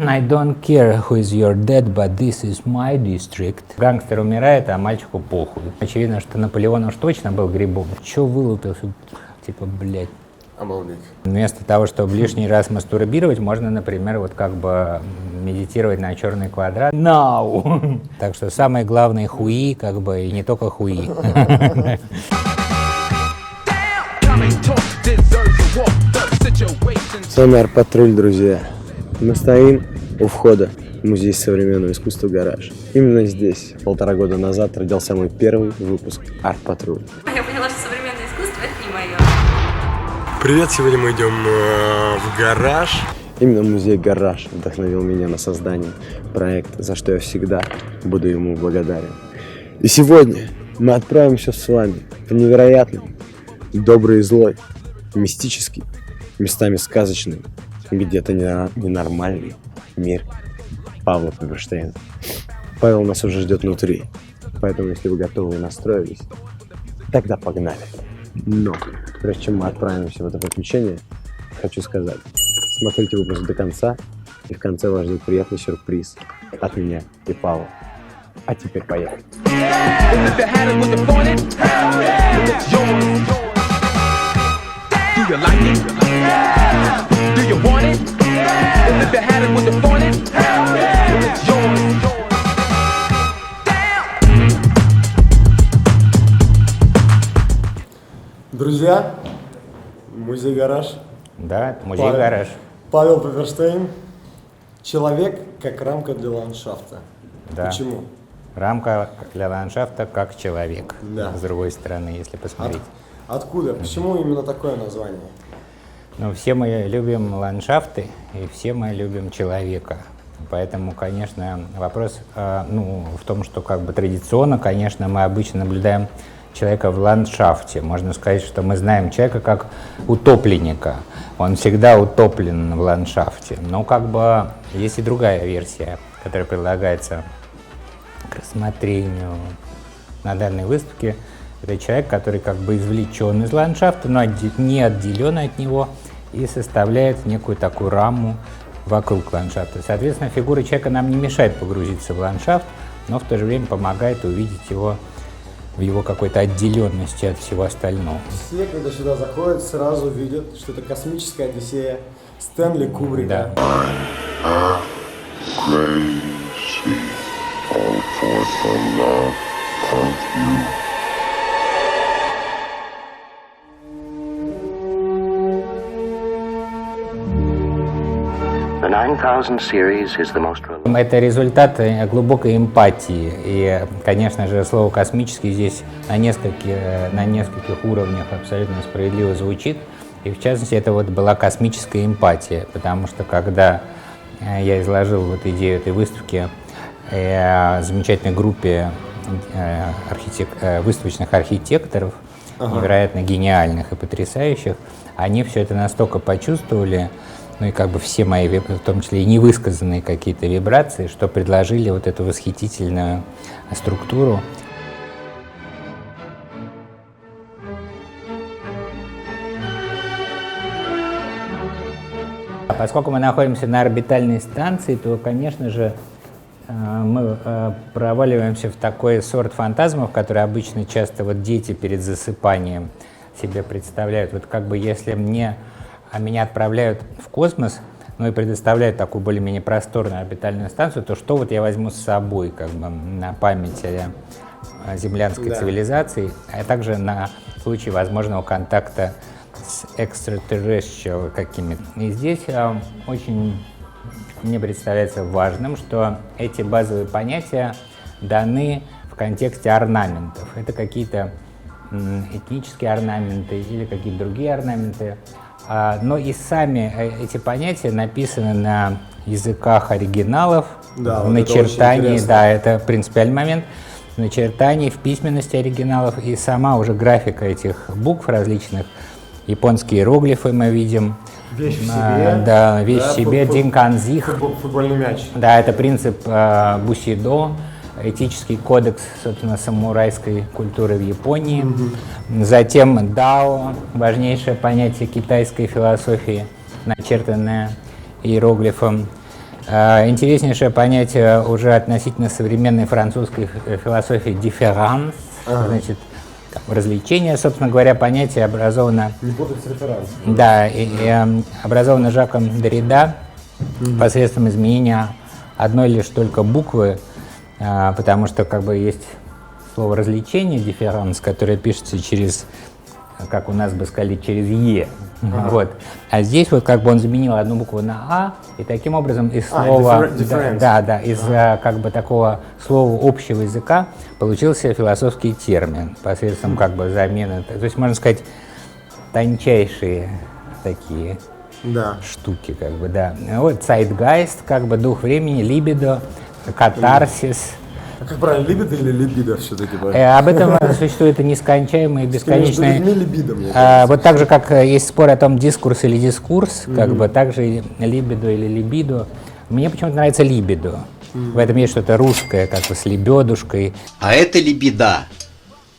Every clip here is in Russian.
I don't care who is your dad, but this is my district. Гангстер умирает, а мальчику похуй. Очевидно, что Наполеон уж точно был грибом. Чё вылупился? Типа, блядь. Обалдеть. Вместо того, чтобы лишний раз мастурбировать, можно, например, вот как бы медитировать на черный квадрат. No! Так что самое главное хуи, как бы, и не только хуи. Сонар Патруль, друзья. Мы стоим у входа в Музей современного искусства «Гараж». Именно здесь, 1,5 года назад, родился мой первый выпуск «Арт-патруль». Я поняла, что современное искусство — это не мое. Привет, сегодня мы идем в «Гараж». Именно музей «Гараж» вдохновил меня на создание проекта, за что я всегда буду ему благодарен. И сегодня мы отправимся с вами в невероятный, добрый и злой, мистический, местами сказочный, где-то ненормальный мир Павла Пепперштейна. Павел нас уже ждет внутри, поэтому если вы готовы и настроились, тогда погнали. Но прежде чем мы отправимся в это приключение, хочу сказать, смотрите выпуск до конца, и в конце вас ждет приятный сюрприз от меня и Павла. А теперь поехали. Do you like it? Do you want it? And if you had it, would you want it? It's yours. Друзья, музей «Гараж». Да, это музей «Гараж». Павел Пепперштейн. Человек как рамка для ландшафта. Да. Почему? Рамка для ландшафта как человек. Да. С другой стороны, если посмотреть. Откуда? Почему именно такое название? Ну, все мы любим ландшафты, и все мы любим человека. Поэтому, конечно, вопрос в том, что как бы традиционно, конечно, мы обычно наблюдаем человека в ландшафте. Можно сказать, что мы знаем человека как утопленника. Он всегда утоплен в ландшафте. Но как бы есть и другая версия, которая предлагается к рассмотрению на данной выставке. Это человек, который как бы извлечен из ландшафта, но не отделен от него и составляет некую такую раму вокруг ландшафта. Соответственно, фигура человека нам не мешает погрузиться в ландшафт, но в то же время помогает увидеть его в его какой-то отделенности от всего остального. Все, когда сюда заходят, сразу видят, что это космическая Одиссея Стэнли Кубрика. Да. Это результат глубокой эмпатии. И, конечно же, слово «космический» здесь на нескольких уровнях абсолютно справедливо звучит. И, в частности, это вот была космическая эмпатия, потому что, когда я изложил вот идею этой выставки замечательной группе выставочных архитекторов, невероятно гениальных и потрясающих, они все это настолько почувствовали, ну и как бы все мои, в том числе и невысказанные какие-то вибрации, что предложили вот эту восхитительную структуру. Поскольку мы находимся на орбитальной станции, то, конечно же, мы проваливаемся в такой сорт фантазмов, которые обычно часто вот дети перед засыпанием себе представляют. Вот как бы если меня отправляют в космос, ну и предоставляют такую более-менее просторную орбитальную станцию, то что вот я возьму с собой как бы на память о землянской цивилизации, а также на случай возможного контакта с extraterrestrial какими-то. И здесь очень мне представляется важным, что эти базовые понятия даны в контексте орнаментов. Это какие-то этнические орнаменты или какие-то другие орнаменты. Но и сами эти понятия написаны на языках оригиналов, в начертании, это принципиальный момент, в начертании, в письменности оригиналов, и сама уже графика этих букв различных, японские иероглифы мы видим. Вещь в себе. Да, вещь в себе, динканзих. Футбольный мяч. Да, это принцип бусидо, этический кодекс, собственно, самурайской культуры в Японии. Затем дао, важнейшее понятие китайской философии, начертанное иероглифом. Интереснейшее понятие уже относительно современной французской философии «différence», значит, развлечение, собственно говоря, понятие образовано... Не путать с референсом. Да, образовано Жаком Деррида посредством изменения одной лишь только буквы, потому что как бы есть слово «развлечение», «différence», которое пишется через, как у нас бы сказали, через «е». Вот. А здесь вот как бы он заменил одну букву на «а», и таким образом из слова, из как бы такого слова общего языка получился философский термин посредством как бы замены, то есть можно сказать тончайшие такие штуки, как бы, да. Вот zeitgeist, как бы дух времени, libido, катарсис. А как правильно, либидо или либидо все-таки? Об этом существует и нескончаемые, бесконечные... Вот так же, как есть спор о том, дискурс или дискурс, как бы, так же либидо или либидо. Мне почему-то нравится либидо. В этом есть что-то русское, как бы с лебедушкой. А это либеда.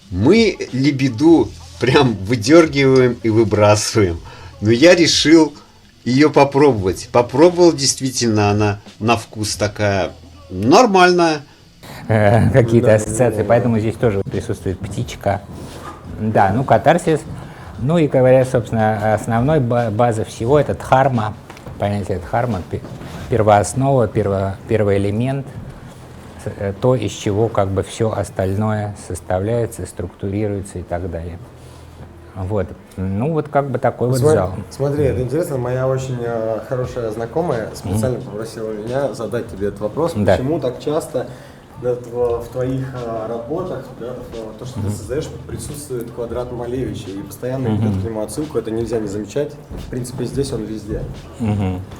Мы либиду прям выдергиваем и выбрасываем. Но я решил ее попробовать. Попробовал, действительно, она на вкус такая нормальная. Какие-то ассоциации, поэтому здесь тоже присутствует птичка. Да, ну катарсис. Ну и, говоря, собственно, основной база всего — это дхарма. Понятие дхарма, первооснова, первый элемент, то, из чего как бы все остальное составляется, структурируется и так далее. Вот. Ну вот как бы такой вот зал. Смотри, это интересно. Моя очень хорошая знакомая специально попросила меня задать тебе этот вопрос. Почему так часто в твоих работах, то, что ты создаешь, присутствует квадрат Малевича, и постоянно идет к нему отсылку, это нельзя не замечать. В принципе, здесь он везде.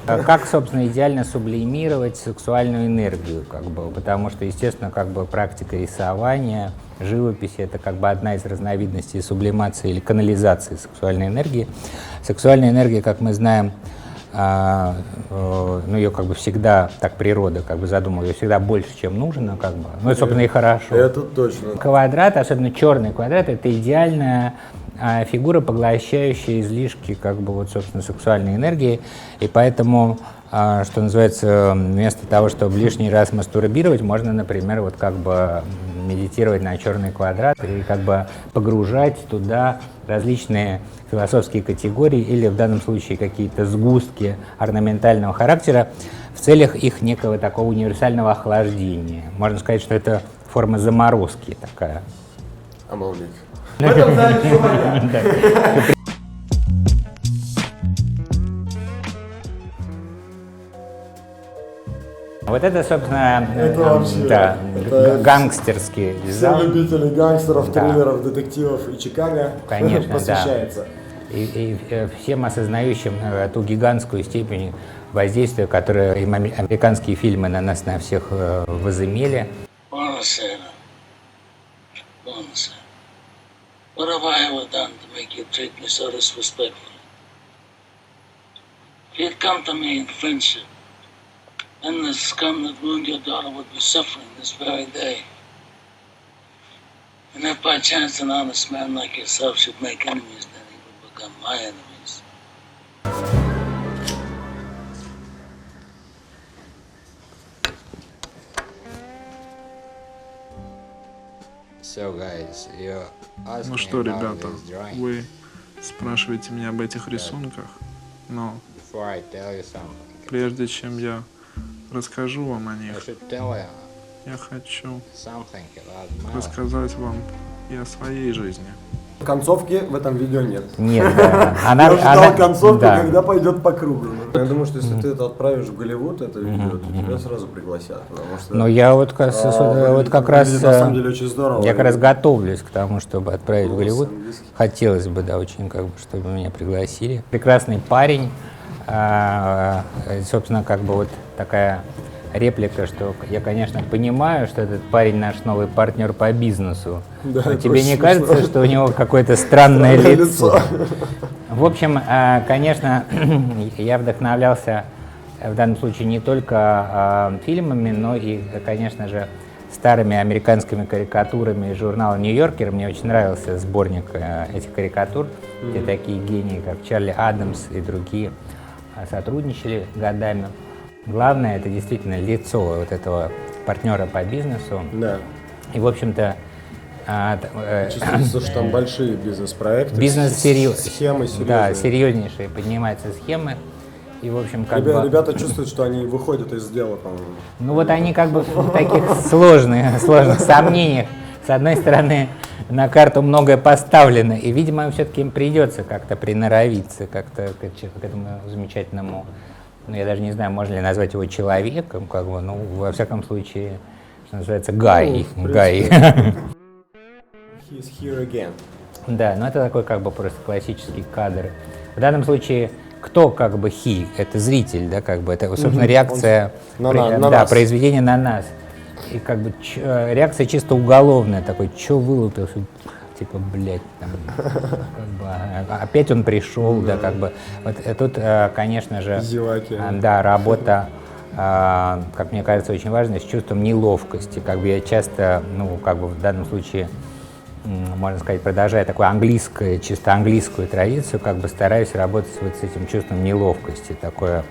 Как, собственно, идеально сублимировать сексуальную энергию, как бы, потому что, естественно, как бы практика рисования, живописи — это как бы одна из разновидностей сублимации или канализации сексуальной энергии. Сексуальная энергия, как мы знаем, ну, ее как бы всегда, так природа как бы задумала, ее всегда больше, чем нужно, как бы. Ну, это, собственно, и хорошо. Это точно. Квадрат, особенно черный квадрат, это идеальная фигура, поглощающая излишки, как бы, вот, собственно, сексуальной энергии, и поэтому, что называется, вместо того, чтобы лишний раз мастурбировать, можно, например, вот как бы медитировать на черный квадрат и как бы погружать туда различные философские категории или в данном случае какие-то сгустки орнаментального характера в целях их некого такого универсального охлаждения. Можно сказать, что это форма заморозки такая. Обалдеть. Вот это, собственно, вообще, гангстерский зал. Все любители гангстеров, триллеров, детективов и Чикаго, конечно, посвящается. И всем осознающим ту гигантскую степень воздействия, которое американские фильмы на нас, на всех возымели. What have I ever done to make you treat me so disrespectfully? If you'd come to me in friendship, then the scum that ruined your daughter would be suffering this very day. And if by chance an honest man like yourself should make enemies, then he would become my enemies. Ну что, ребята, вы спрашиваете меня об этих рисунках, но прежде чем я расскажу вам о них, я хочу рассказать вам и о своей жизни. Концовки в этом видео нет. Нет, да. Я ждал концовку, когда пойдет по кругу. Я думаю, что если ты это отправишь в Голливуд, это видео, то тебя сразу пригласят. Но я вот как раз, на самом деле, очень здорово. Я как раз готовлюсь к тому, чтобы отправить в Голливуд. Хотелось бы, да, очень, как бы, чтобы меня пригласили. Прекрасный парень, собственно, как бы вот такая реплика, что я, конечно, понимаю, что этот парень наш новый партнер по бизнесу. Да, но тебе не кажется, что у него какое-то странное лицо? В общем, конечно, я вдохновлялся в данном случае не только фильмами, но и, конечно же, старыми американскими карикатурами из журнала «Нью-Йоркер». Мне очень нравился сборник этих карикатур, где такие гении, как Чарли Адамс и другие, сотрудничали годами. главное это действительно лицо вот этого партнера по бизнесу. Да. И, в общем-то, Чувствуется, что там большие бизнес-проекты. Схемы серьезные. Да, серьезнейшие поднимаются схемы. И, в общем, как бы... Ребята чувствуют, что они выходят из дела, по-моему. Ну вот они как бы в таких сложных сомнениях. С одной стороны, на карту многое поставлено, и, видимо, все-таки им придется как-то приноровиться как-то к этому замечательному, ну, я даже не знаю, можно ли назвать его человеком, как бы, ну, во всяком случае, что называется, Гай. He's here again. Да, но это такой как бы просто классический кадр. В данном случае, кто как бы he? Это зритель, да, как бы, это, собственно, реакция, произведение на нас. И как бы реакция чисто уголовная, такой, чё вылупился, типа, блядь, там, как бы, опять он пришел, да, как бы. Вот тут, конечно же, да, работа, как мне кажется, очень важная, с чувством неловкости. Как бы я часто, ну, как бы в данном случае, можно сказать, продолжая такую чисто английскую традицию, как бы стараюсь работать вот с этим чувством неловкости, такое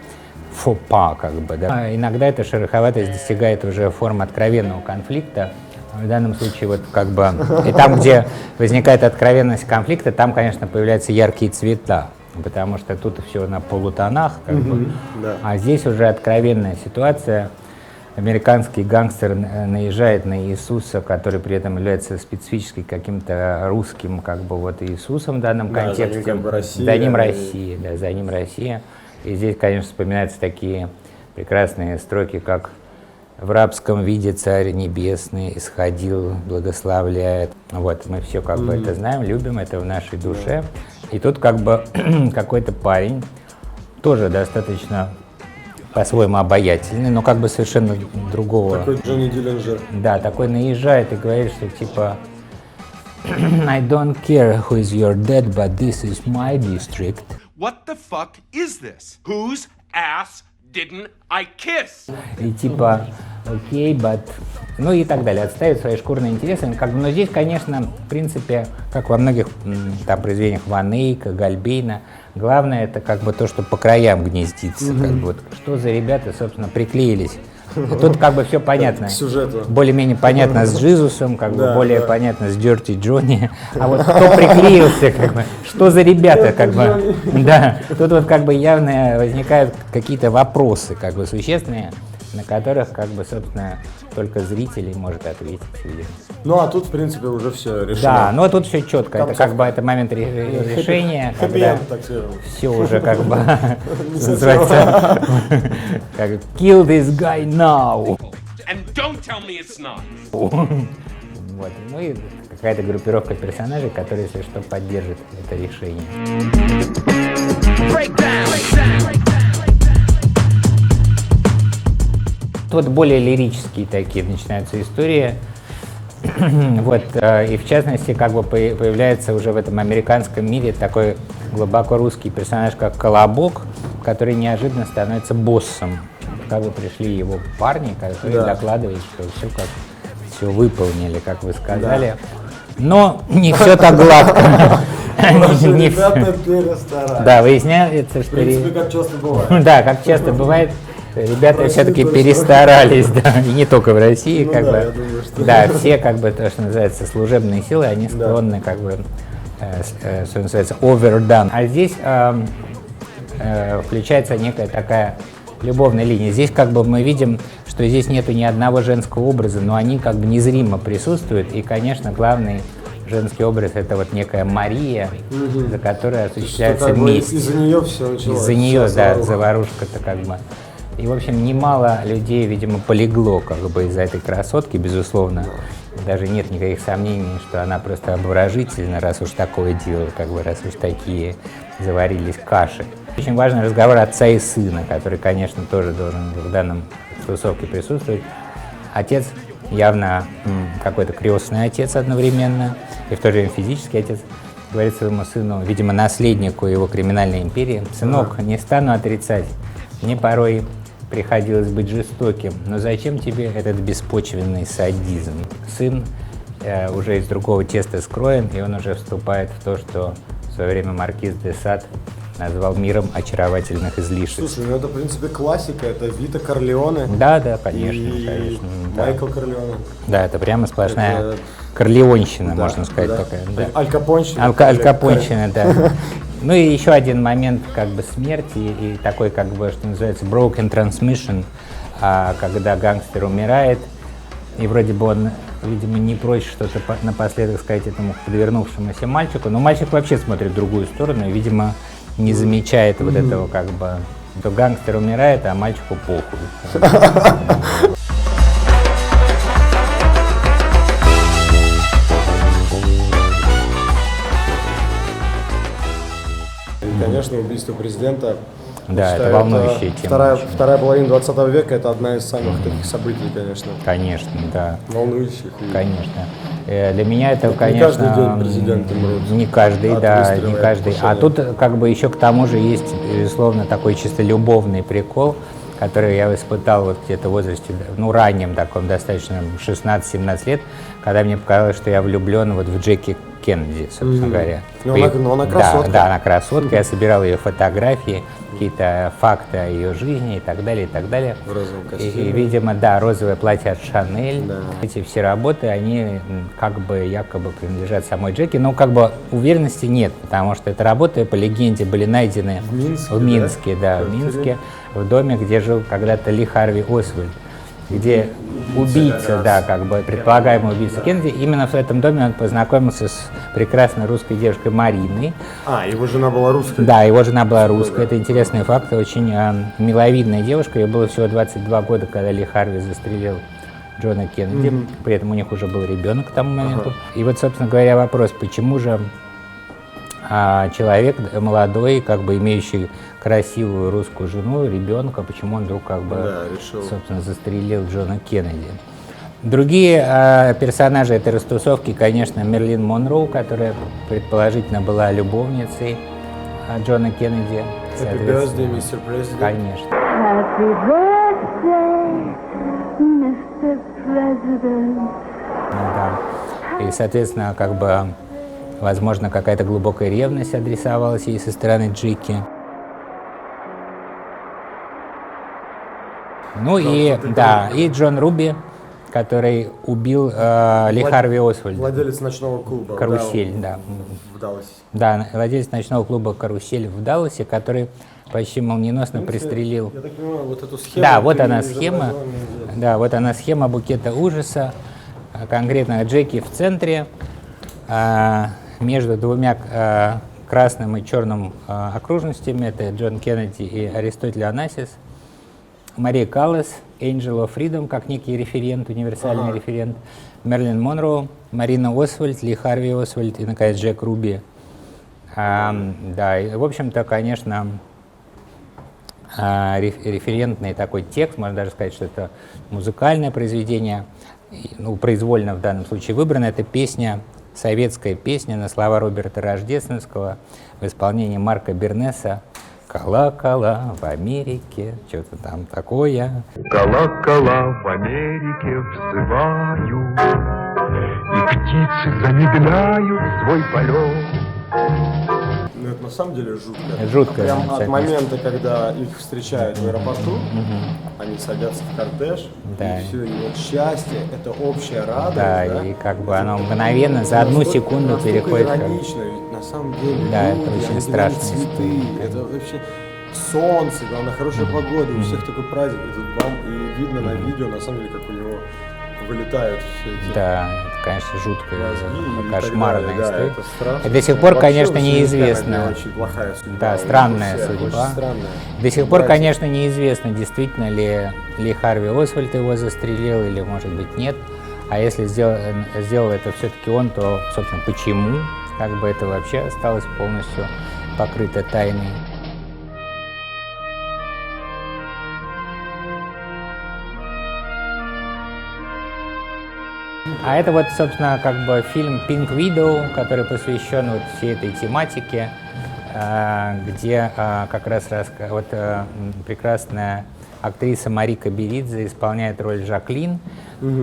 фопа, как бы, да. Иногда эта шероховатость достигает уже форм откровенного конфликта. В данном случае, вот как бы, и там, где возникает откровенность конфликта, там, конечно, появляются яркие цвета, потому что тут все на полутонах, как бы, да. А здесь уже откровенная ситуация. Американский гангстер наезжает на Иисуса, который при этом является специфически каким-то русским, как бы, вот Иисусом в данном контексте. За ним как бы Россия. За ним Россия. И здесь, конечно, вспоминаются такие прекрасные строки, как «В рабском виде Царь Небесный исходил, благословляет». Вот, мы все как бы это знаем, любим, это в нашей душе. И тут как бы какой-то парень, тоже достаточно по-своему обаятельный, но как бы совершенно другого. Такой Джонни Диллинджер. Да, такой наезжает и говорит, что типа I don't care who is your dad, but this is my district. What the fuck is this? Whose ass didn't I kiss? И типа окей, but... Ну и так далее, отставить свои шкурные интересы. Как бы, но здесь, конечно, в принципе, как во многих там произведениях Ван Эйка, Гальбейна, главное это как бы то, что по краям гнездится. Как бы, вот, что за ребята, собственно, приклеились. И тут как бы все понятно. Более-менее понятно с Джизусом, как бы более понятно с Дёрти Джонни. А вот кто приклеился, как бы, что за ребята, как бы, да. Тут вот как бы явно возникают какие-то вопросы, как бы существенные, на которых, как бы, собственно, только зритель может ответить. Ну, а тут, в принципе, уже все решено. Да, ну, тут все четко. Это как бы это момент решения, когда все уже как бы называется как kill this guy now. And don't tell me it's not. Вот. Ну и какая-то группировка персонажей, которые, если что, поддержит это решение. Вот более лирические такие начинаются истории. Вот, и в частности, как бы появляется уже в этом американском мире такой глубоко русский персонаж, как Колобок, который неожиданно становится боссом. Как бы пришли его парни, которые докладывают, что все выполнили, как вы сказали. Но не все так гладко. Ребята перестарались. Да, выясняется, что... В принципе, как часто бывает. Да, как часто бывает. Ребята все-таки перестарались, да, и не только в России, ну, как да, бы, я думаю, что... да, все, как бы, то, что называется, служебные силы, они склонны, как бы, что называется, overdone. А здесь включается некая такая любовная линия. Здесь, как бы, мы видим, что здесь нету ни одного женского образа, но они, как бы, незримо присутствуют, и, конечно, главный женский образ — это вот некая Мария, за которой осуществляется месть. Из-за нее все началось. Из-за нее, да, заварушка-то, как бы. И, в общем, немало людей, видимо, полегло как бы из-за этой красотки, безусловно. Даже нет никаких сомнений, что она просто обворожительна, раз уж такое дело, как бы, раз уж такие заварились каши. Очень важный разговор отца и сына, который, конечно, тоже должен в данном тусовке присутствовать. Отец явно какой-то крестный отец одновременно, и в то же время физический отец. Говорит своему сыну, видимо, наследнику его криминальной империи: «Сынок, не стану отрицать, мне порой приходилось быть жестоким, но зачем тебе этот беспочвенный садизм?» Сын уже из другого теста скроен, и он уже вступает в то, что в свое время маркиз де Сад назвал миром очаровательных излишеств. Слушай, ну это, в принципе, классика, это Вита Корлеоне. Да, конечно, и конечно. Да. Майкл Корлеоне. Да, это прямо сплошная Это- корлеонщина, Да, можно сказать, да. такая. Да. Аль Капонщина. Аль Капонщина, да. Ну и еще один момент как бы смерти и такой как бы, что называется, broken transmission, когда гангстер умирает, и вроде бы он, видимо, не прочь что-то напоследок сказать этому подвернувшемуся мальчику, но мальчик вообще смотрит в другую сторону и, видимо, не замечает вот этого как бы, что гангстер умирает, а мальчику похуй. И, конечно, убийство президента. Да, я это считаю, волнующая тема. Вторая половина 20 века — это одна из самых таких событий, конечно. Конечно, да. Волнующих. и- Конечно. Для меня это, не конечно, каждый день президент умрет. не каждый, От да, выстрела не и каждый. А покушения. тут как бы еще к тому же есть, безусловно, такой чисто любовный прикол, который я испытал вот где-то в возрасте, ну, раннем таком, достаточно, 16-17 лет, когда мне показалось, что я влюблен вот в Джеки Кеннеди, собственно говоря. Ну, она красотка. Да, она красотка. Я собирал ее фотографии, какие-то факты о ее жизни и так далее, и так далее. В розовом И, костюме. видимо, да, розовое платье от Шанель. Да. Эти все работы, они как бы якобы принадлежат самой Джеки, но как бы уверенности нет, потому что эти работы, по легенде, были найдены В Минске, в Минске, да, Как в Минске, интересно. в доме, где жил когда-то Ли Харви Освальд, где убийца, да, как бы предполагаемый убийца Кеннеди, именно в этом доме он познакомился с прекрасной русской девушкой Мариной. Его жена была русская. Да, его жена была русская, это интересный факт, очень миловидная девушка, ей было всего 22 года, когда Ли Харви застрелил Джона Кеннеди, при этом у них уже был ребенок к тому моменту. И вот, собственно говоря, вопрос, почему же человек молодой, как бы имеющий красивую русскую жену, ребенка, почему он вдруг как бы, решил. собственно, застрелил Джона Кеннеди. Другие персонажи этой растусовки, конечно, Мерлин Монро, которая предположительно была любовницей Джона Кеннеди. Happy birthday, Mr. President. Конечно. Happy birthday, Mr. President. Да. И, соответственно, как бы, возможно, какая-то глубокая ревность адресовалась ей со стороны Джеки. Ну и, да, и Джон Руби, который убил Ли Харви Освальда. Владелец ночного клуба. «Карусель», да. В Далласе. Да, владелец ночного клуба «Карусель» в Далласе, который почти молниеносно пристрелил. Я так понимаю, вот эту схему. Да, вот ты она изобразил схема. мне. Да, вот она схема букета ужаса. Конкретно Джеки в центре, между двумя красным и черным окружностями, это Джон Кеннеди и Аристотель Онасис. Мария Каллас, Angel of Freedom, как некий референт, универсальный референт. Мерлин Монро, Марина Освальд, Ли Харви Освальд и, наконец, Джек Руби. Да, и, в общем-то, конечно, референтный такой текст, можно даже сказать, что это музыкальное произведение, ну, произвольно в данном случае выбрано, это песня, советская песня на слова Роберта Рождественского в исполнении Марка Бернеса «Колокола в Америке», что-то там такое. Колокола в Америке взывают, и птицы замедляют свой полет. Ну, это на самом деле жутко. Жутко, Прям да, от всякое. момента, когда их встречают в аэропорту, они садятся в кортеж, Да. и все, и вот счастье, это общая радость. Да, и как бы оно мгновенно, за одну Настолько- секунду настолько переходит. иронично, ведь на самом деле Да, люди, это очень они страшно, дарят цветы, это вообще солнце, главное, хорошая погода, у всех такой праздник, и тут бам, и видно на видео, на самом деле, как у него вылетают все эти Да, это, конечно, жуткая, мозги и кошмарная так далее. Да, история. это страшно. И до сих пор, Вообще, конечно, у неизвестно. Севера очень плохая судьба. Да, у странная всех, судьба. Очень странная. До сих пор, Братья. конечно, неизвестно, действительно ли Ли Харви Освальд его застрелил или, может быть, нет. А если сделал это все-таки он, то, собственно, почему? Как бы это вообще осталось полностью покрыто тайной. А это вот, собственно, как бы фильм Pink Widow, который посвящен вот всей этой тематике, где как раз прекрасная актриса Марика Беридзе исполняет роль Жаклин,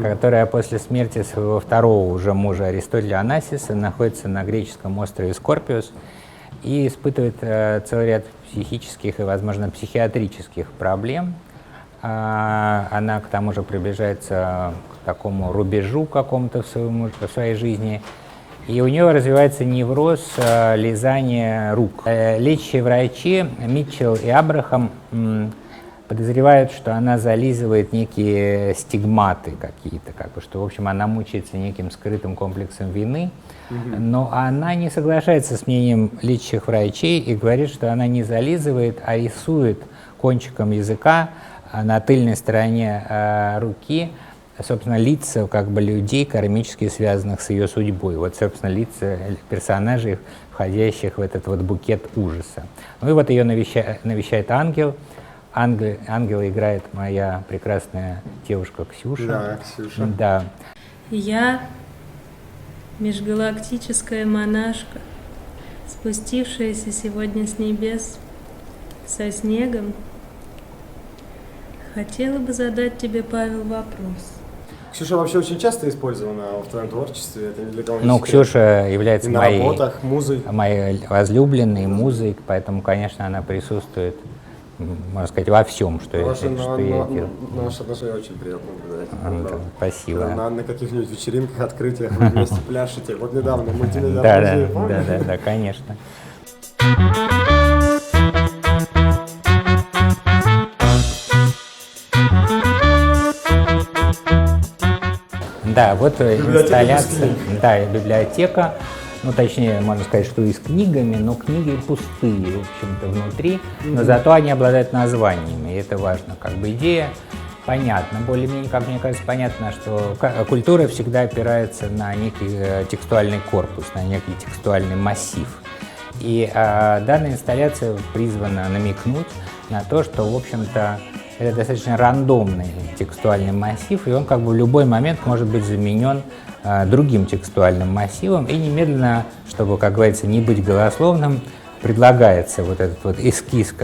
которая после смерти своего второго уже мужа Аристотеля Онасиса находится на греческом острове Скорпиус. и испытывает целый ряд психических и, возможно, психиатрических проблем. Она, к тому же, приближается к такому рубежу какому-то в своей жизни, и у нее развивается невроз лизания рук. Лечащие врачи Митчелл и Абрахам подозревают, что она зализывает некие стигматы какие-то, что, в общем, она мучается неким скрытым комплексом вины, но она не соглашается с мнением лечащих врачей и говорит, что она не зализывает, а рисует кончиком языка на тыльной стороне руки, собственно, лица людей, кармически связанных с ее судьбой. Вот, собственно, лица персонажей, входящих в этот вот букет ужаса. Ну и вот ее навещает ангел. Ангела играет моя прекрасная девушка Ксюша. Да, Ксюша. Да. Я межгалактическая монашка, спустившаяся сегодня с небес со снегом, хотела бы задать тебе, Павел, вопрос. Ксюша вообще очень часто использована в твоем творчестве, это ни для кого не Ну, секрет. Ксюша является и на работах, музой. моей возлюбленной музой, поэтому, конечно, она присутствует, можно сказать, во всем, что я делаю. Наши отношения очень приятно наблюдать. Спасибо. На каких-нибудь вечеринках, открытиях вы вместе пляшете. Вот недавно мультимиллиардер. Да, конечно. Да, вот инсталляция, да, библиотека, ну, точнее, можно сказать, что и с книгами, но книги пустые, в общем-то, внутри, но зато они обладают названиями, и это важно. Идея понятна, более-менее, как мне кажется, понятно, что культура всегда опирается на некий текстуальный корпус, на некий текстуальный массив. И данная инсталляция призвана намекнуть на то, что, в общем-то, это достаточно рандомный текстуальный массив, и он в любой момент может быть заменен другим текстуальным массивом, и немедленно, чтобы, как говорится, не быть голословным, предлагается вот этот вот эскиз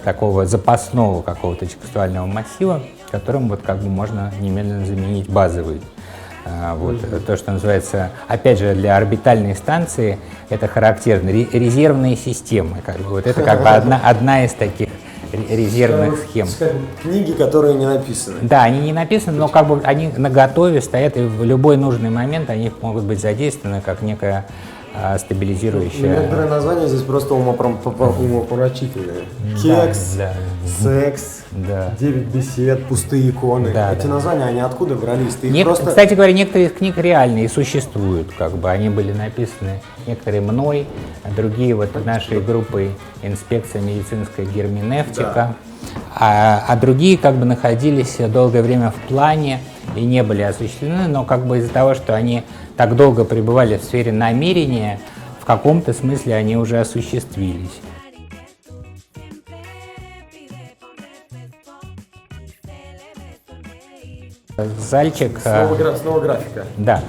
такого запасного какого-то текстуального массива, которым можно немедленно заменить базовый. То, что называется, опять же, для орбитальной станции это характерно, резервные системы. Это одна из таких резервных схем. Книги, которые не написаны. Да, они не написаны, но они наготове стоят, и в любой нужный момент они могут быть задействованы как некая стабилизирующая. Некоторые названия здесь просто умопомрачительные. Кекс, секс, 9 бесед, пустые иконы. Эти названия, они откуда брались? Кстати говоря, некоторые из книг реальные и существуют, они были написаны, некоторые мной, а другие нашей группой «Инспекция медицинская герменевтика», а другие находились долгое время в плане и не были осуществлены, но из-за того, что они так долго пребывали в сфере намерения, в каком-то смысле они уже осуществились. Зальчик... Снова графика. Да.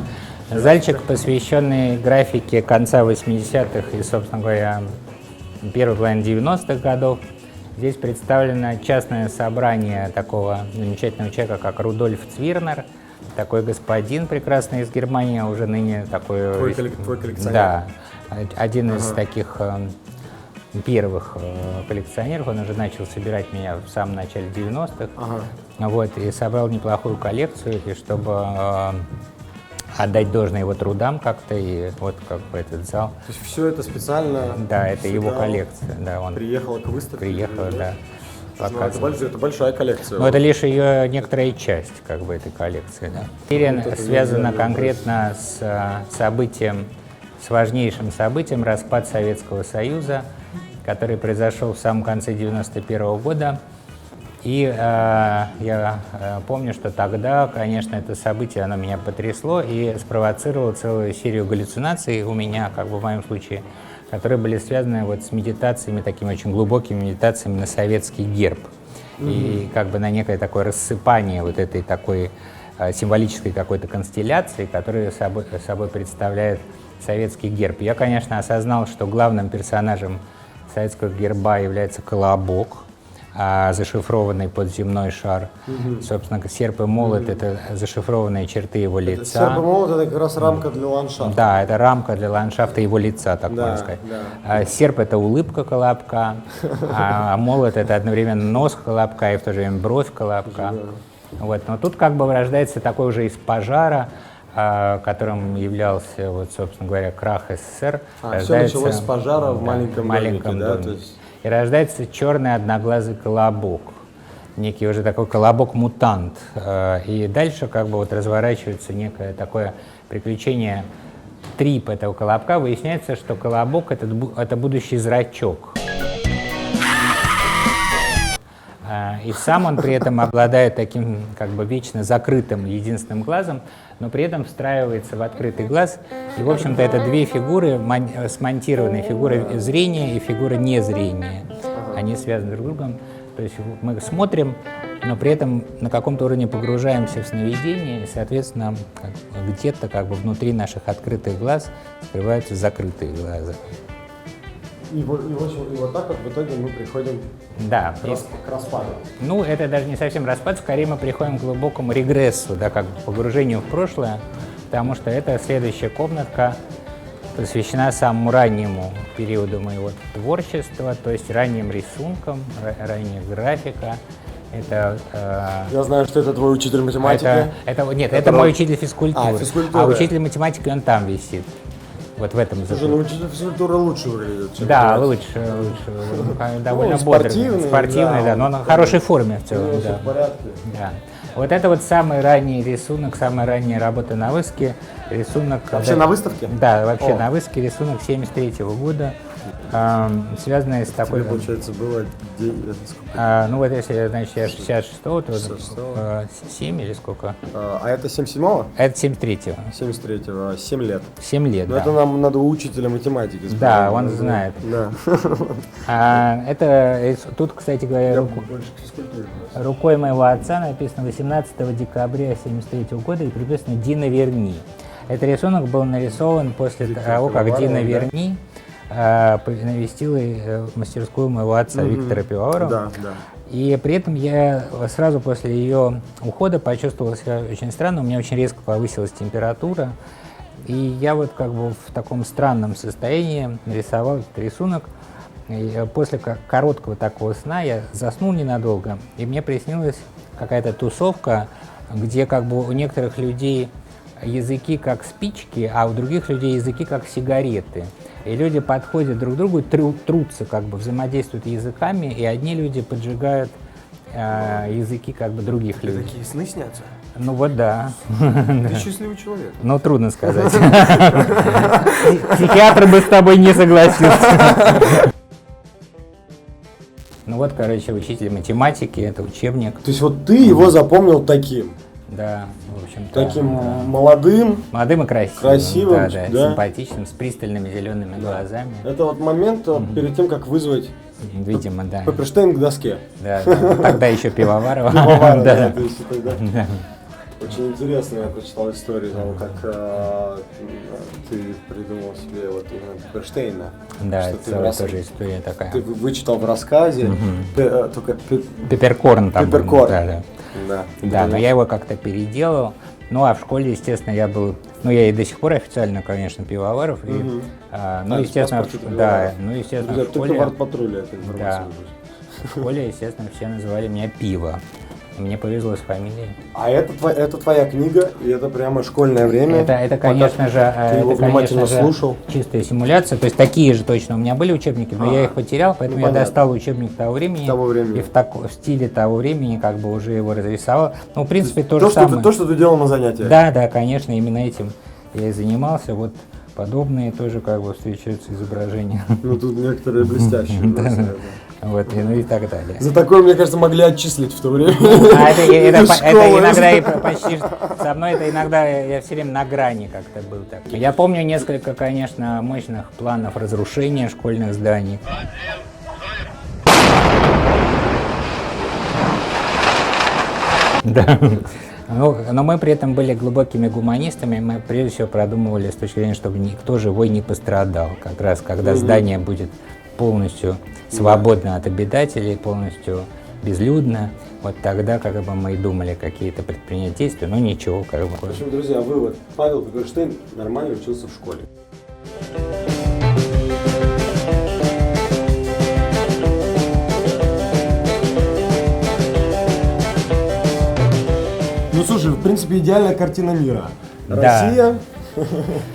Зальчик, посвященный графике конца 80-х и, собственно говоря, первой половины 90-х годов. Здесь представлено частное собрание такого замечательного человека, как Рудольф Цвирнер, такой господин прекрасный из Германии, уже ныне такой... Твой коллекционер. Да, один из таких первых коллекционеров, он уже начал собирать меня в самом начале 90-х, и собрал неплохую коллекцию, и чтобы отдать должное его трудам и этот зал. То есть все это специально? Да, это его коллекция. Да, он приехала к выставке? Приехала, да. Это большая коллекция. Но это лишь ее некоторая часть этой коллекции. Да. Серия связана конкретно с важнейшим событием распад Советского Союза, который произошел в самом конце 91 года. И я помню, что тогда, конечно, это событие, оно меня потрясло и спровоцировало целую серию галлюцинаций у меня, в моем случае, которые были связаны с медитациями, такими очень глубокими медитациями на советский герб. И на некое такое рассыпание этой такой символической какой-то констелляции, которая собой представляет советский герб. Я, конечно, осознал, что главным персонажем советского герба является колобок. зашифрованный под земной шар. Собственно, серп и молот — это зашифрованные черты его лица. Серп и молот — это как раз рамка для ландшафта. Да, это рамка для ландшафта его лица, так можно сказать. Серп — это улыбка Колобка, а молот — это одновременно нос Колобка и в то же время бровь Колобка. Вот. Но тут как бы рождается такой уже из пожара, которым являлся, вот, собственно говоря, крах СССР. Все началось с пожара в маленьком домике, да? доме. И рождается черный одноглазый колобок, некий уже такой колобок-мутант. И дальше как бы вот разворачивается некое такое приключение, трип этого колобка. Выясняется, что колобок — это будущий зрачок. И сам он при этом обладает таким как бы вечно закрытым единственным глазом, но при этом встраивается в открытый глаз. И, в общем-то, это две фигуры, смонтированные: фигура зрения и фигура незрения. Они связаны друг с другом. То есть мы смотрим, но при этом на каком-то уровне погружаемся в сновидение, и, соответственно, где-то как бы внутри наших открытых глаз скрываются закрытые глаза. И вот так вот в итоге мы приходим к распаду. Ну, это даже не совсем распад, скорее мы приходим к глубокому регрессу, да, как бы погружению в прошлое, потому что это следующая комнатка посвящена самому раннему периоду моего творчества, то есть ранним рисункам, ранняя графика. Это, я знаю, что это твой учитель математики. Это мой учитель физкультуры. А учитель математики, он там висит. Вот в этом Слушай, ну учитель физкультуры лучше выглядит, чем лучше. Довольно бодрый, спортивный, да, но он в хорошей форме в целом. Да. В порядке. Да. Вот это вот самый ранний рисунок, самая ранняя работа на выске. Рисунок... Вообще на выставке? Да, вообще на выске. Рисунок 73-го года, связанный с такой... Тебе, получается, было... ну вот если, значит, я 66-го, то 7 или сколько? А это 77-го? Это 73-го. 73-го, 7 лет. 7 лет, но это нам надо у учителя математики спросить. Да, он знает. Да. Это тут, кстати говоря, рукой моего отца написано 18 декабря 73 года и приписано «Дина Верни». Этот рисунок был нарисован после того, как Дина Верни навестила мастерскую моего отца Виктора Пивоварова. Да, да. И при этом я сразу после ее ухода почувствовал себя очень странно, у меня очень резко повысилась температура. И я вот как бы в таком странном состоянии нарисовал этот рисунок. И после короткого такого сна я заснул ненадолго, и мне приснилась какая-то тусовка, где как бы у некоторых людей языки как спички, а у других людей языки как сигареты. И люди подходят друг к другу, трутся, как бы взаимодействуют языками, и одни люди поджигают языки как бы других людей. Такие сны снятся? Ну вот да. Ты счастливый человек. Ну трудно сказать. Психиатр бы с тобой не согласился. Ну вот, короче, учитель математики, это учебник. То есть вот ты его запомнил таким? Да, в общем-то. Таким молодым. Молодым и красивым. Красивым, да, симпатичным, с пристальными зелеными глазами. Это вот момент перед тем, как вызвать, видимо, да, Пепперштейн к доске. Да, тогда еще Пивоварова. Да, то есть тогда... Очень интересно, я прочитал историю того, как ты придумал себе вот именно Пепперштейна. Да, это тоже история такая. Ты вычитал в рассказе, только... Пепперкорн там. Пепперкорн. Да, но я его как-то переделал. Ну, а в школе, естественно, я был... Ну, я и до сих пор официально, конечно, Пивоваров. Ну, естественно, да, ну, естественно, в школе... Только в Артпатруле эта информация. В школе, естественно, все называли меня Пиво. Мне повезло с фамилией. А это твоя книга, и это прямо школьное время? Это конечно же, ты его внимательно слушал? Чистая симуляция. То есть такие же точно у меня были учебники, но я их потерял, поэтому я достал учебник того времени. И в стиле того времени как бы уже его разрисовал. Ну, в принципе, то же самое. То, что ты делал на занятиях? Да, конечно, именно этим я и занимался. Вот подобные тоже как бы встречаются изображения. Ну, тут некоторые блестящие. Вот, ну и так далее. За такое, мне кажется, могли отчислить в то время. Это иногда и почти со мной, это иногда я все время на грани как-то был так. Я помню несколько, конечно, мощных планов разрушения школьных зданий. Да. Но мы при этом были глубокими гуманистами, мы прежде всего продумывали с точки зрения, чтобы никто живой не пострадал, как раз когда здание будет полностью свободно от обитателей, полностью безлюдно. Вот тогда как бы мы и думали какие-то предпринять действия, но ничего как бы. В общем, друзья, вывод. Павел Куперштейн нормально учился в школе. Ну слушай, в принципе, идеальная картина мира. Да.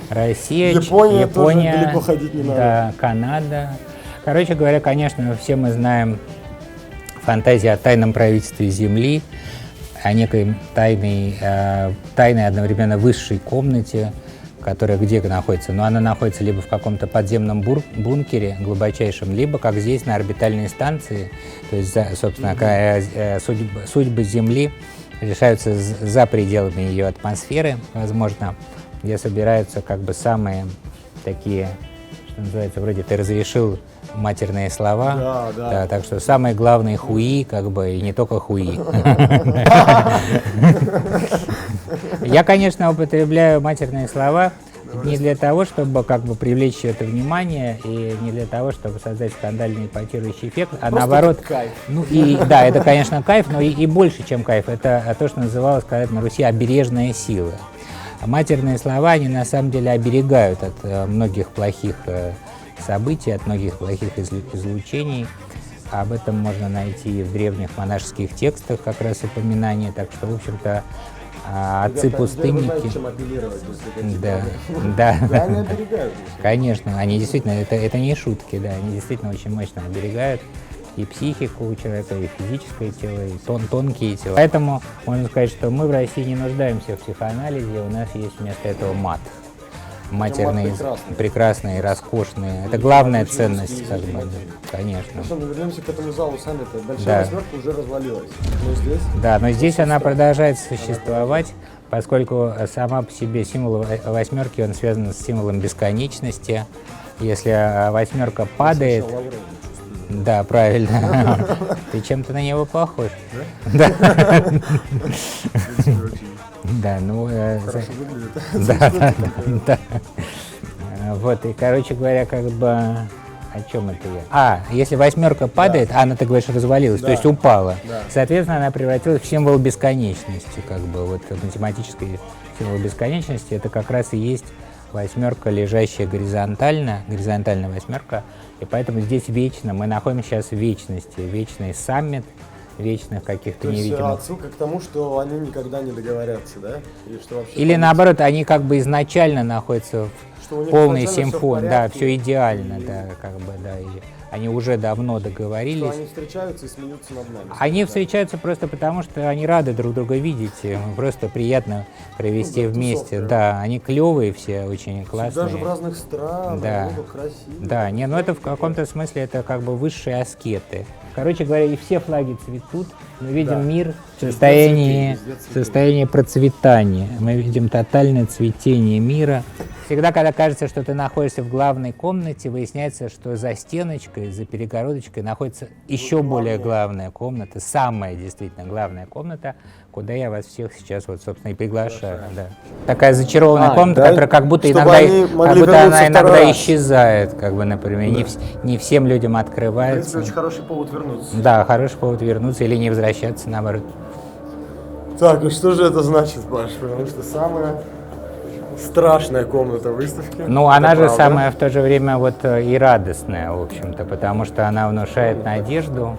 Россия, Япония, тоже далеко ходить не надо. Да, Канада. Короче говоря, конечно, все мы знаем фантазии о тайном правительстве Земли, о некой тайной одновременно высшей комнате, которая где находится. Но она находится либо в каком-то подземном бункере глубочайшем, либо, как здесь, на орбитальной станции. То есть, собственно, судьбы Земли решаются за пределами ее атмосферы, возможно, где собираются как бы самые такие, что называется, вроде ты разрешил матерные слова, да, так что самые главные хуи, как бы, и не только хуи. Я, конечно, употребляю матерные слова не для того, чтобы как бы привлечь это внимание, и не для того, чтобы создать скандальный ипотирующий эффект, а наоборот, кайф. Ну и да, это, конечно, кайф, но и больше, чем кайф, это то, что называлось, сказать на Руси, обережная сила. А матерные слова, они на самом деле оберегают от многих плохих событий, от многих плохих излучений. Об этом можно найти в древних монашеских текстах как раз упоминание, так что, в общем-то, отцы-пустынники. Да. Они оберегают. Конечно, они действительно, это не шутки, да, они действительно очень мощно оберегают и психику человека, и физическое тело, и тонкие тела. Поэтому можно сказать, что мы в России не нуждаемся в психоанализе, у нас есть вместо этого мат. Матерные, прекрасные, роскошные. Это главная ценность, как бы, конечно. Хорошо, мы вернемся к этому залу саммита. Большая восьмерка уже развалилась. Но здесь... Да, но здесь она продолжает существовать, поскольку сама по себе символ восьмерки, он связан с символом бесконечности. Если восьмерка падает... Да, правильно. Ты чем-то на него похож. Да. Да, ну... Хорошо выглядит. Да. Вот, и, короче говоря, как бы... О чем это я? Если восьмерка падает, она, ты говоришь, развалилась, то есть упала. Да. Соответственно, она превратилась в символ бесконечности, как бы, вот математический символ бесконечности, это как раз и есть восьмерка, лежащая горизонтальная восьмерка, и поэтому здесь вечно, мы находимся сейчас в вечности, вечный саммит, вечных каких-то невидимых. То есть отсылка к тому, что они никогда не договорятся, да? Или наоборот, они как бы изначально находятся в полной симфонии, да, все идеально, да, как бы, да, и они уже давно договорились. Что они встречаются и смеются над нами. Они встречаются просто потому, что они рады друг друга видеть, просто приятно провести вместе. Да, они клевые все, очень классные. Даже в разных странах, да. Красивые. Да, не, ну это в каком-то смысле это как бы высшие аскеты. Короче говоря, и все флаги цветут, мы видим мир в состоянии процветания, мы видим тотальное цветение мира. Всегда, когда кажется, что ты находишься в главной комнате, выясняется, что за стеночкой, за перегородочкой находится еще более главная комната, самая действительно главная комната, куда я вас всех сейчас, вот, собственно, и приглашаю. Да. Такая зачарованная комната, да, которая как будто она иногда исчезает, как бы, например, не всем людям открывается. В принципе, очень хороший повод вернуться. Да, хороший повод вернуться или не возвращаться, наоборот. Так, и что же это значит, Паш? Потому что самая страшная комната выставки. Ну, она же самая в то же время вот и радостная, в общем-то, потому что она внушает надежду.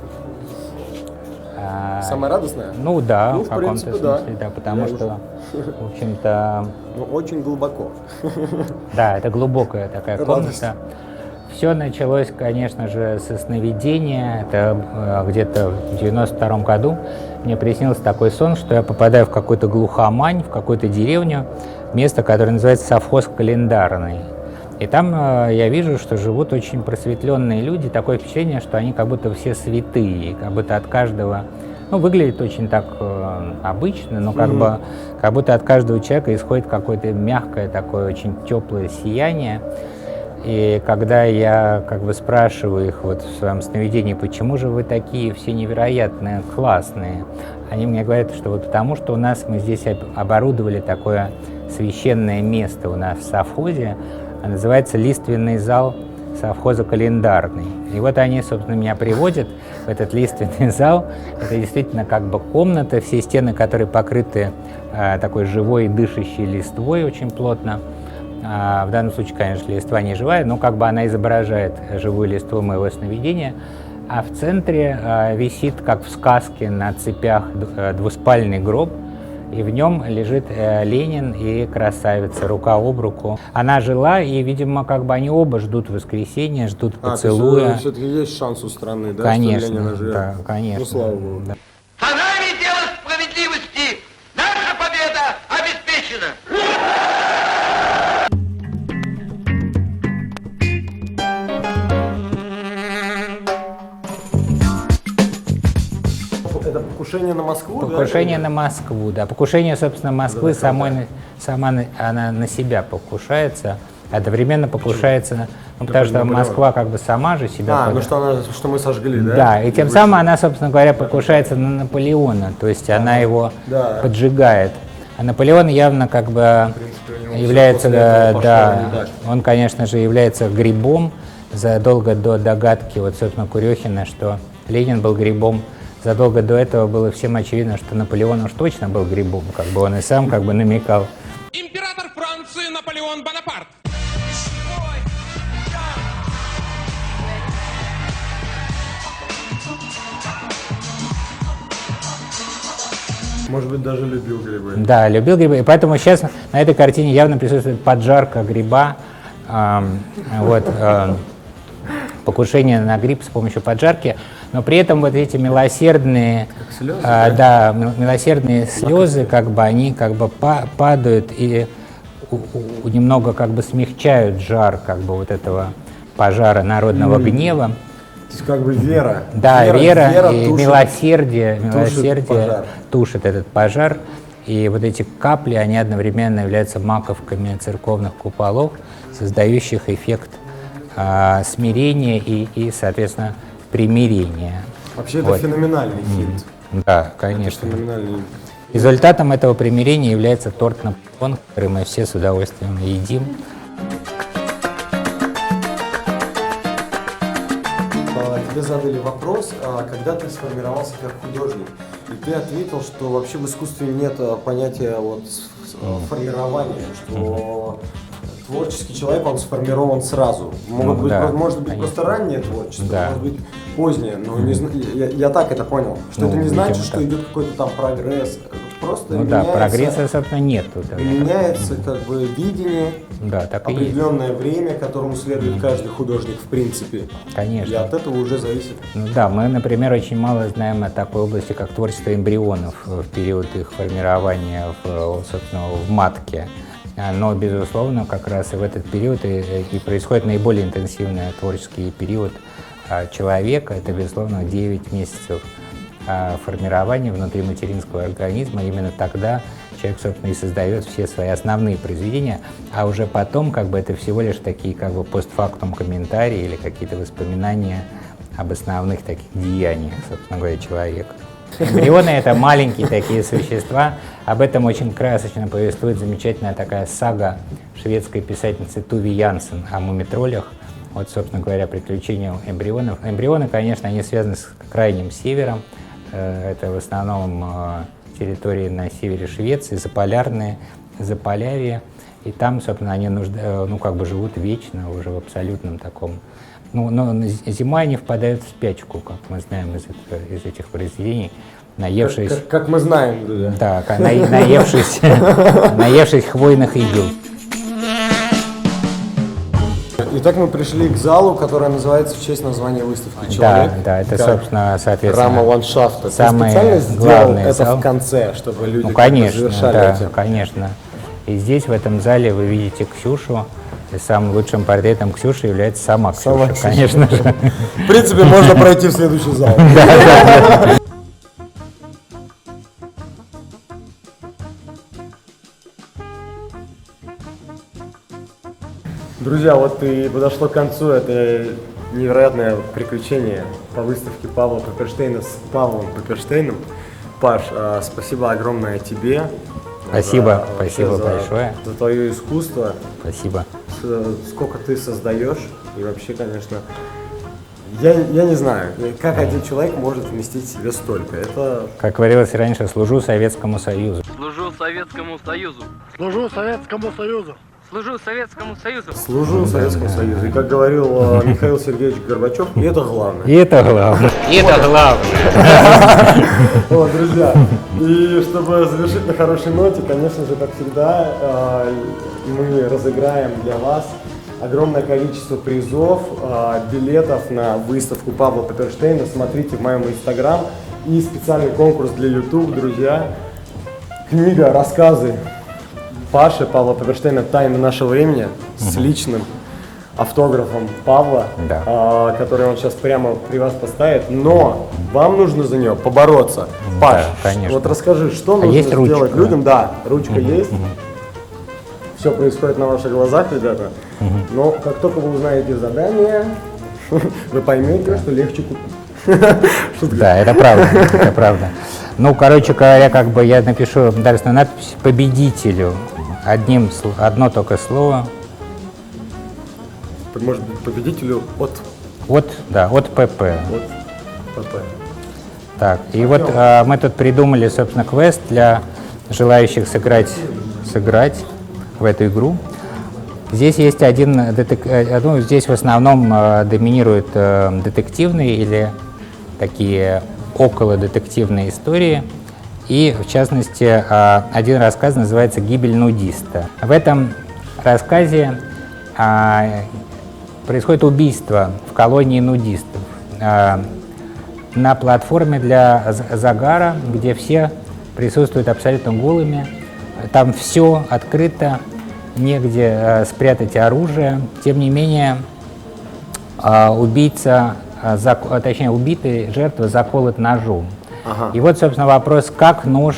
Самая радостная? Ну да, ну, в каком-то смысле, да, потому что, в общем-то... Ну, очень глубоко. Да, это глубокая такая комната. Все началось, конечно же, со сновидения. Это где-то в 92-м году мне приснился такой сон, что я попадаю в какую-то глухомань, в какую-то деревню, место, которое называется совхоз Календарный. И там я вижу, что живут очень просветленные люди. Такое впечатление, что они как будто все святые, как будто от каждого... Ну, выглядит очень так обычно, но как будто от каждого человека исходит какое-то мягкое, такое очень теплое сияние. И когда я как бы спрашиваю их вот в своем сновидении, почему же вы такие все невероятные, классные, они мне говорят, что вот потому что мы здесь оборудовали такое священное место у нас в совхозе, называется лиственный зал совхоза «Календарный». И вот они, собственно, меня приводят в этот лиственный зал. Это действительно как бы комната, все стены, которые покрыты такой живой, дышащей листвой очень плотно. В данном случае, конечно, листва не живая, но как бы она изображает живую листву моего сновидения. А в центре висит, как в сказке, на цепях двуспальный гроб, и в нем лежит Ленин и красавица, рука об руку. Она жила, и, видимо, как бы они оба ждут воскресенья, ждут поцелуя. Все-таки есть шанс у страны, да? Конечно, что Ленина живет? Да, конечно. Ну, слава богу. Да. За нами дело справедливости! Наша победа обеспечена! Это покушение на Москву, Покушение на Москву, да. Покушение, собственно, Москвы сама она на себя покушается, одновременно покушается, потому что Москва как бы сама же себя... что мы сожгли, да? Да, и тем самым она, собственно говоря, покушается на Наполеона, то есть она его поджигает. А Наполеон явно как бы является, он, конечно же, является грибом задолго до догадки, вот, собственно, Курехина, что Ленин был грибом. Задолго до этого было всем очевидно, что Наполеон уж точно был грибом, как бы он и сам как бы намекал. Император Франции Наполеон Бонапарт! Может быть, даже любил грибы. Да, любил грибы. И поэтому сейчас на этой картине явно присутствует поджарка гриба. Покушение на гриб с помощью поджарки. Но при этом вот эти милосердные, милосердные слезы, как бы они как бы падают и немного как бы смягчают жар как бы вот этого пожара народного гнева. То есть как бы вера. Да, вера и тушит, милосердие тушит этот пожар. И вот эти капли, они одновременно являются маковками церковных куполов, создающих эффект смирения и, соответственно, примирения. Вообще это феноменальный хит. Да, конечно. Результатом этого примирения является торт Наполеон, который мы все с удовольствием едим. Тебе задали вопрос, когда ты сформировался как художник, и ты ответил, что вообще в искусстве нет понятия вот формирования, что творческий человек, он сформирован сразу. Может быть просто раннее творчество, может быть позднее, но я так это понял, что это не значит, что идет какой-то там прогресс. Просто прогресса, собственно, нет. Меняется как бы видение, так определенное время, которому следует каждый художник в принципе. Конечно. И от этого уже зависит. Мы, например, очень мало знаем о такой области, как творчество эмбрионов в период их формирования, собственно, в матке. Но, безусловно, как раз и в этот период и происходит наиболее интенсивный творческий период человека. Это, безусловно, 9 месяцев формирования внутри материнского организма. Именно тогда человек, собственно, и создает все свои основные произведения, а уже потом как бы это всего лишь такие как бы постфактум комментарии или какие-то воспоминания об основных таких деяниях, собственно говоря, человека. Эмбрионы — это маленькие такие существа. Об этом очень красочно повествует замечательная такая сага шведской писательницы Туви Янсен о мумитроллях. Вот, собственно говоря, приключения эмбрионов. Эмбрионы, конечно, они связаны с крайним севером. Это в основном территории на севере Швеции, заполярные, Заполярье. И там, собственно, они живут вечно, уже в абсолютном таком. Но зимой они впадают в спячку, как мы знаем из этих произведений, наевшись... Как мы знаем, да. Да, наевшись хвойных игл. Итак, мы пришли к залу, который называется в честь названия выставки «Человек». Да, это, собственно, соответственно... Рама ландшафта. Самый специально сделал главный это зал. В конце, чтобы люди завершали этим. Конечно. И здесь, в этом зале, вы видите Ксюшу. И самым лучшим портретом Ксюши является сама Ксюша, конечно же. В принципе, можно пройти в следующий зал. Друзья, вот и подошло к концу это невероятное приключение по выставке Павла Пепперштейна с Павлом Пепперштейном. Паш, спасибо огромное тебе. Спасибо большое. За твое искусство. Спасибо. Сколько ты создаешь, И вообще, конечно, я не знаю, как один человек может вместить в себе столько. Это... Как говорилось раньше, служу Советскому Союзу. Служу Советскому Союзу. Служу Советскому Союзу. Служу Советскому Союзу. Служу Советскому Союзу. И как говорил Михаил Сергеевич Горбачев, и это главное. И это главное. И это главное. Вот, друзья, и чтобы завершить на хорошей ноте, конечно же, как всегда, мы разыграем для вас огромное количество призов, билетов на выставку Павла Пепперштейна. Смотрите в моем инстаграм и специальный конкурс для YouTube, друзья. Книга, рассказы Паши, Павла Пепперштейна «Тайны нашего времени» с личным автографом Павла, который он сейчас прямо при вас поставит. Но вам нужно за нее побороться. Паш, вот расскажи, что нужно сделать людям. Да, ручка есть. Все происходит на ваших глазах, ребята. Но как только вы узнаете задание, вы поймете, что легче купить. Да, это правда, это правда. Ну, короче говоря, как бы я напишу дарственную надпись победителю. Одно только слово. Может быть, победителю от ПП. От ПП. Так, и вот мы тут придумали, собственно, квест для желающих сыграть в эту игру. Здесь есть здесь в основном доминируют детективные или такие околодетективные истории. И, в частности, один рассказ называется «Гибель нудиста». В этом рассказе происходит убийство в колонии нудистов на платформе для загара, где все присутствуют абсолютно голыми. Там все открыто, негде спрятать оружие. Тем не менее, убитый, жертва заколот ножом. И вот, собственно, вопрос, как нож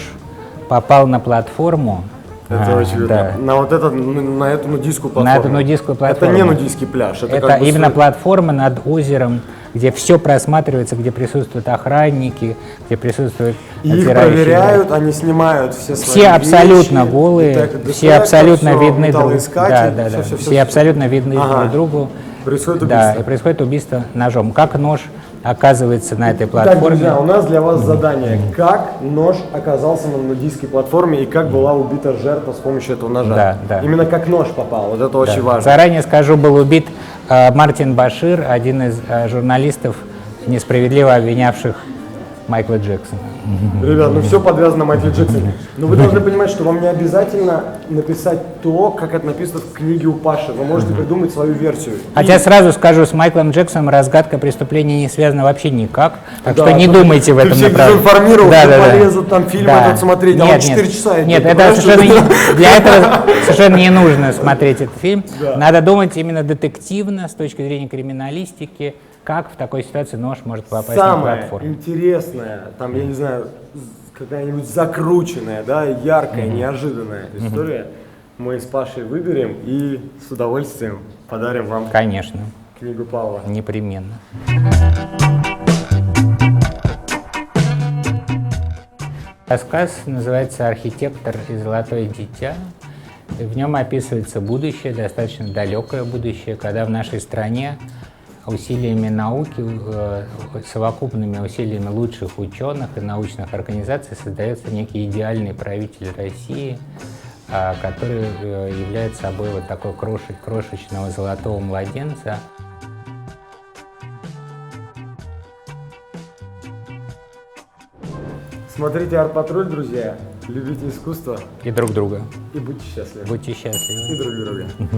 попал на платформу. Это очевидно. На эту нудистскую платформу. На эту нудистскую платформу. Это не нудистский пляж. Это именно платформа над озером, где все просматривается, где присутствуют охранники, где присутствуют их проверяют, они снимают все свои все абсолютно вещи, голые, все абсолютно видны друг другу. Все абсолютно видны друг другу. Происходит убийство. Да, и происходит убийство ножом. Как нож оказывается на этой платформе? Так, друзья, у нас для вас задание. Как нож оказался на нудистской платформе и как была убита жертва с помощью этого ножа? Да. Именно как нож попал, вот это очень важно. Заранее скажу, был убит Мартин Башир, один из журналистов, несправедливо обвинявших Майкла Джексона. Ребят, все подвязано на Майкле Джексоне. Но вы должны понимать, что вам не обязательно написать то, как это написано в книге у Паши. Вы можете придумать свою версию. Хотя сразу скажу, с Майклом Джексоном разгадка преступления не связана вообще никак. Так что не думайте в этом направлении. Ты всех дезинформировал, полезут там фильм этот смотреть, а он 4 часа идет. Нет, это для этого совершенно не нужно смотреть этот фильм. Надо думать именно детективно, с точки зрения криминалистики, как в такой ситуации нож может попасть на платформу. Самое интересное, там, я не знаю, какая-нибудь закрученная, яркая, неожиданная история мы с Пашей выберем и с удовольствием подарим вам книгу Павла. Непременно. Рассказ называется «Архитектор и золотое дитя». В нем описывается будущее, достаточно далекое будущее, когда в нашей стране усилиями науки, совокупными усилиями лучших ученых и научных организаций создается некий идеальный правитель России, который является собой вот такой крошечного золотого младенца. Смотрите «Арт-патруль», друзья, любите искусство. И друг друга. И будьте счастливы. Будьте счастливы. И друг друга.